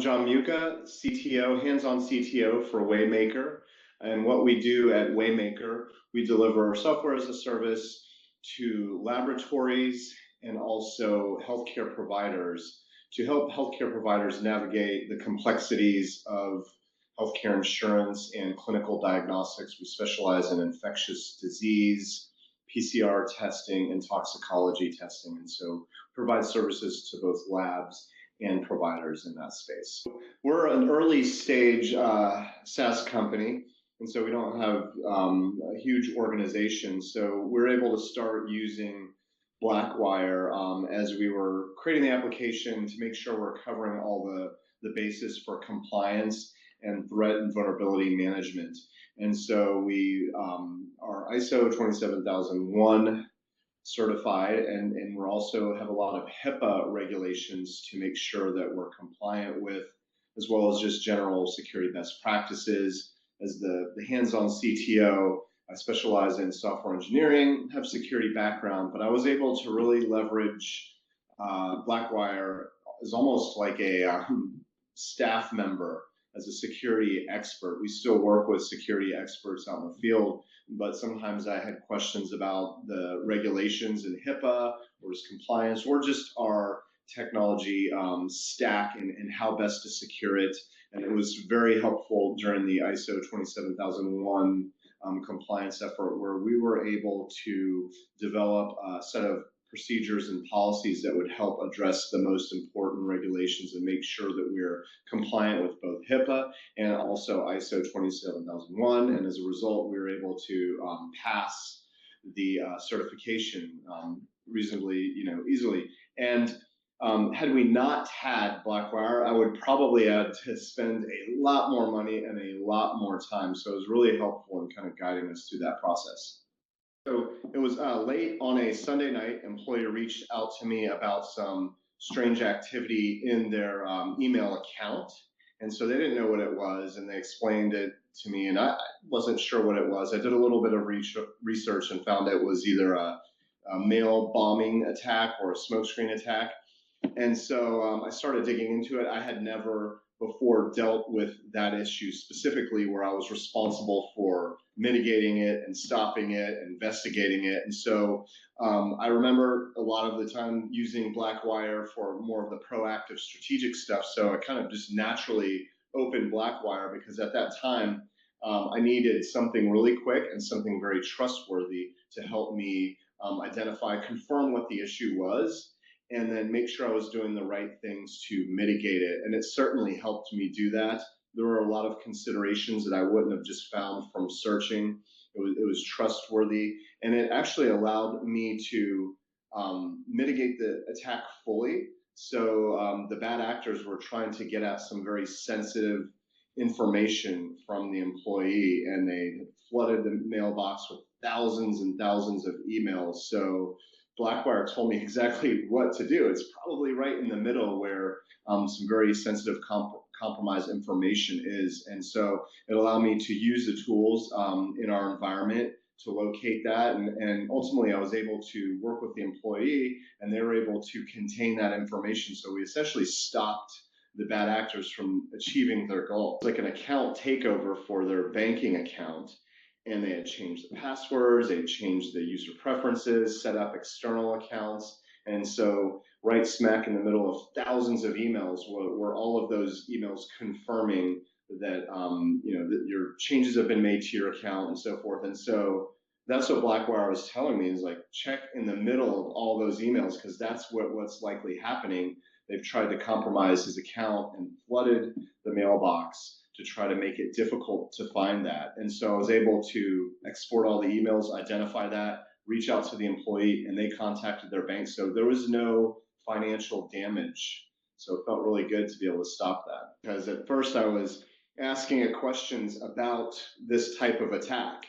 John Muka, CTO, hands-on CTO for Waymaker. And what we do at Waymaker, we deliver software as a service to laboratories and also healthcare providers to help healthcare providers navigate the complexities of healthcare insurance and clinical diagnostics. We specialize in infectious disease, PCR testing, and toxicology testing, and so provide services to both labs and providers in that space. We're an early stage SaaS company, and so we don't have a huge organization. So we're able to start using Blackwire as we were creating the application to make sure we're covering all the bases for compliance and threat and vulnerability management. And so we are ISO 27001 certified, and we also have a lot of HIPAA regulations to make sure that we're compliant with, as well as just general security best practices. As the hands-on CTO, I specialize in software engineering, have security background, but I was able to really leverage Blackwire as almost like a staff member as a security expert. We still work with security experts out in the field, but sometimes I had questions about the regulations in HIPAA or just compliance or just our technology stack and how best to secure it. And it was very helpful during the ISO 27001 compliance effort, where we were able to develop a set of procedures and policies that would help address the most important regulations and make sure that we're compliant with both HIPAA and also ISO 27001. And as a result, we were able to pass the certification reasonably, easily. And had we not had Blackwire, I would probably have to spend a lot more money and a lot more time. So it was really helpful in kind of guiding us through that process. So it was late on a Sunday night. Employee reached out to me about some strange activity in their email account. And so they didn't know what it was, and they explained it to me, and I wasn't sure what it was. I did a little bit of research and found it was either a mail bombing attack or a smokescreen attack. And so I started digging into it. I had never before dealt with that issue specifically, where I was responsible for mitigating it and stopping it, investigating it. And so I remember a lot of the time using Blackwire for more of the proactive strategic stuff. So I kind of just naturally opened Blackwire because at that time I needed something really quick and something very trustworthy to help me confirm what the issue was, and then make sure I was doing the right things to mitigate it. And it certainly helped me do that. There were a lot of considerations that I wouldn't have just found from searching. It was trustworthy, and it actually allowed me to mitigate the attack fully. So the bad actors were trying to get at some very sensitive information from the employee, and they had flooded the mailbox with thousands and thousands of emails. So Blackwire told me exactly what to do. It's probably right in the middle where some very sensitive compromised information is. And so it allowed me to use the tools in our environment to locate that. And ultimately, I was able to work with the employee, and they were able to contain that information. So we essentially stopped the bad actors from achieving their goal. It's like an account takeover for their banking account. And they had changed the passwords, they had changed the user preferences, set up external accounts. And so right smack in the middle of thousands of emails were all of those emails confirming that, that your changes have been made to your account and so forth. And so that's what Blackwire was telling me, is like, check in the middle of all those emails, because that's what's likely happening. They've tried to compromise his account and flooded the mailbox to try to make it difficult to find that. And so I was able to export all the emails, identify that, reach out to the employee, and they contacted their bank. So there was no financial damage. So it felt really good to be able to stop that. Because at first I was asking it questions about this type of attack.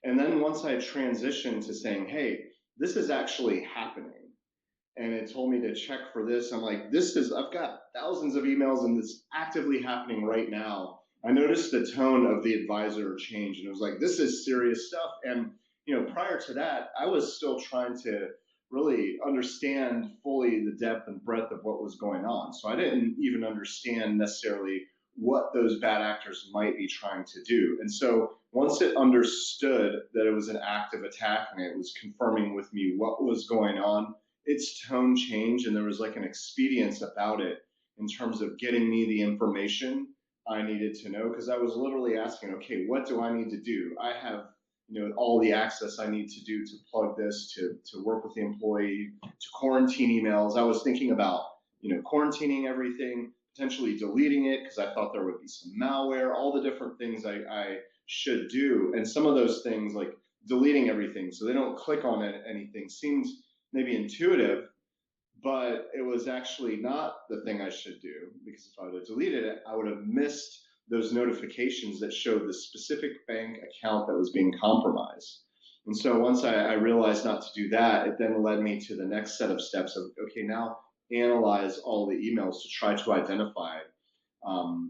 And then once I transitioned to saying, hey, this is actually happening, and it told me to check for this, I'm like, I've got thousands of emails and it's actively happening right now. I noticed the tone of the advisor change, and it was like, this is serious stuff. And prior to that, I was still trying to really understand fully the depth and breadth of what was going on. So I didn't even understand necessarily what those bad actors might be trying to do. And so once it understood that it was an active attack and it was confirming with me what was going on, its tone changed and there was like an expedience about it in terms of getting me the information I needed to know, because I was literally asking, okay, what do I need to do? I have all the access I need to do to plug this, to work with the employee, to quarantine emails. I was thinking about quarantining everything, potentially deleting it because I thought there would be some malware, all the different things I should do. And some of those things, like deleting everything so they don't click on anything, seems maybe intuitive, but it was actually not the thing I should do, because if I would have deleted it, I would have missed those notifications that showed the specific bank account that was being compromised. And so once I realized not to do that, it then led me to the next set of steps of, okay, now analyze all the emails to try to identify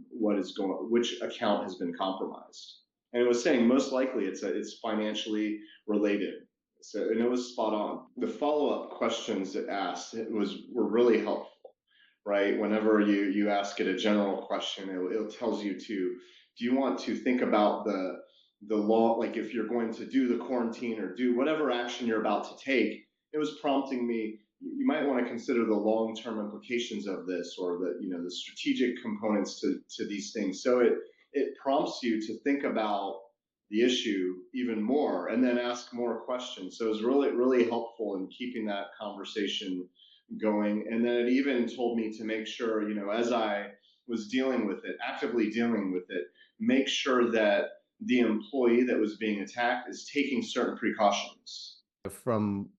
what is going on, which account has been compromised. And it was saying most likely it's financially related. So, and it was spot on. The follow-up questions it asked were really helpful, right? Whenever you ask it a general question, it tells you do you want to think about the law, like if you're going to do the quarantine or do whatever action you're about to take. It was prompting me, you might want to consider the long-term implications of this, or the strategic components to these things. So it prompts you to think about the issue even more and then ask more questions. So it was really, really helpful in keeping that conversation going. And then it even told me to make sure, as I was dealing with it, actively dealing with it, make sure that the employee that was being attacked is taking certain precautions. From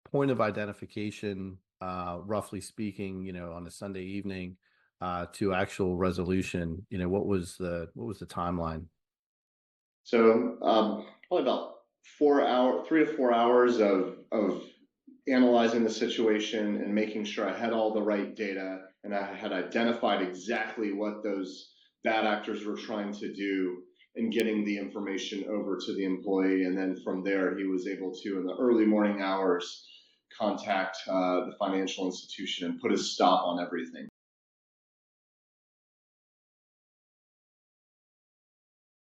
point of identification, roughly speaking, on a Sunday evening, to actual resolution, what was the timeline? So probably about 3 to 4 hours of analyzing the situation and making sure I had all the right data and I had identified exactly what those bad actors were trying to do, and getting the information over to the employee. And then from there, he was able to, in the early morning hours, contact the financial institution and put a stop on everything.